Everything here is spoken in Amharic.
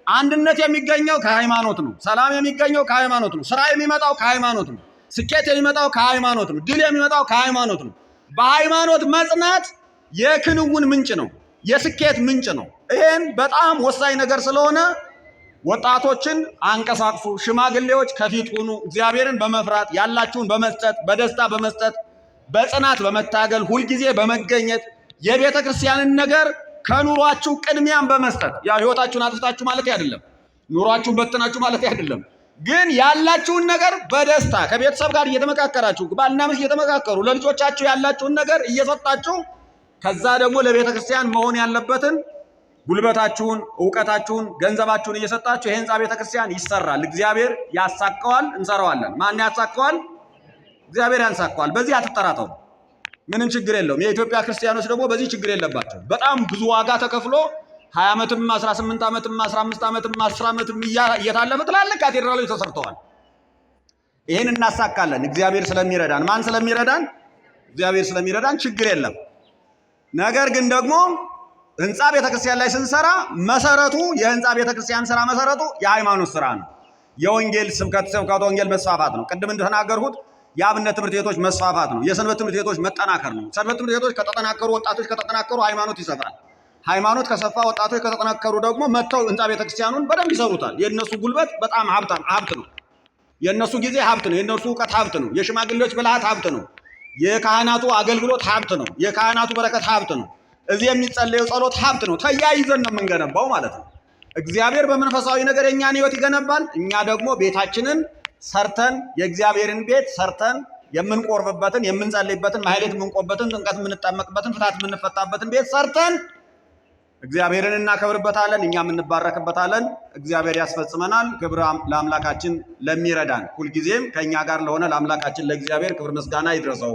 አንድነት የሚገኘው ከሃይማኖት ነው። ሰላም የሚገኘው ከሃይማኖት ነው። ስራ የሚመጣው ከሃይማኖት ነው። ስኬት የሚመጣው ከሃይማኖት ነው። ድል የሚመጣው ከሃይማኖት ነው። በሃይማኖት መጽናት የክንውን ምንጭ ነው፣ የስኬት ምንጭ ነው። ይሄን በጣም ወሳኝ ነገር ስለሆነ ወጣቶችን አንቀሳቅሱ፣ ሽማግሌዎች ከፊት ሁኑ። እግዚአብሔርን በመፍራት ያላችሁን በመስጠት በደስታ በመስጠት በጽናት በመታገል ሁልጊዜ በመገኘት የቤተ ክርስቲያንን ነገር ከኑሯችሁ ቅድሚያም በመስጠት ያ ህይወታችሁን አጥፍታችሁ ማለት አይደለም፣ ኑሯችሁን በትናችሁ ማለት አይደለም። ግን ያላችሁን ነገር በደስታ ከቤተሰብ ጋር እየተመካከራችሁ ባልና ሚስት እየተመካከሩ ለልጆቻችሁ ያላችሁን ነገር እየሰጣችሁ ከዛ ደግሞ ለቤተ ክርስቲያን መሆን ያለበትን ጉልበታችሁን፣ ዕውቀታችሁን፣ ገንዘባችሁን እየሰጣችሁ ይሄ ህንጻ ቤተ ክርስቲያን ይሰራል። እግዚአብሔር ያሳካዋል፣ እንሰራዋለን። ማን ያሳካዋል? እግዚአብሔር ያሳካዋል። በዚህ አትጠራጠሩ። ምንም ችግር የለውም። የኢትዮጵያ ክርስቲያኖች ደግሞ በዚህ ችግር የለባቸው። በጣም ብዙ ዋጋ ተከፍሎ 20 ዓመትም 18 ዓመትም 15 ዓመትም 10 ዓመትም እየታለፈ ትላልቅ ካቴድራሎች ተሰርተዋል። ይሄን እናሳካለን እግዚአብሔር ስለሚረዳን። ማን ስለሚረዳን? እግዚአብሔር ስለሚረዳን ችግር የለም። ነገር ግን ደግሞ ህንጻ ቤተክርስቲያን ላይ ስንሰራ መሰረቱ የህንጻ ቤተክርስቲያን ስራ መሰረቱ የሃይማኖት ስራ ነው። የወንጌል ስብከት ወንጌል መስፋፋት ነው። ቅድም እንደተናገርኩት የአብነት ትምህርት ቤቶች መስፋፋት ነው። የሰንበት ትምህርት ቤቶች መጠናከር ነው። ሰንበት ትምህርት ቤቶች ከተጠናከሩ፣ ወጣቶች ከተጠናከሩ ሃይማኖት ይሰፋል። ሃይማኖት ከሰፋ፣ ወጣቶች ከተጠናከሩ ደግሞ መጥተው ህንጻ ቤተክርስቲያኑን በደንብ ይሰሩታል። የነሱ ጉልበት በጣም ሀብት ነው። የነሱ ጊዜ ሀብት ነው። የነሱ ዕውቀት ሀብት ነው። የሽማግሌዎች ብልሃት ሀብት ነው። የካህናቱ አገልግሎት ሀብት ነው። የካህናቱ በረከት ሀብት ነው። እዚህ የሚጸለየው ጸሎት ሀብት ነው። ተያይዘን ነው የምንገነባው ማለት ነው። እግዚአብሔር በመንፈሳዊ ነገር የኛን ህይወት ይገነባል። እኛ ደግሞ ቤታችንን ሰርተን የእግዚአብሔርን ቤት ሰርተን የምንቆርብበትን፣ የምንጸልይበትን፣ ማህሌት የምንቆርበትን፣ ጥምቀት የምንጠመቅበትን፣ ፍታት የምንፈታበትን ቤት ሰርተን እግዚአብሔርን እናከብርበታለን፣ እኛም እንባረክበታለን። እግዚአብሔር ያስፈጽመናል። ክብር ለአምላካችን ለሚረዳን ሁልጊዜም ከእኛ ጋር ለሆነ ለአምላካችን ለእግዚአብሔር ክብር ምስጋና ይድረሰው።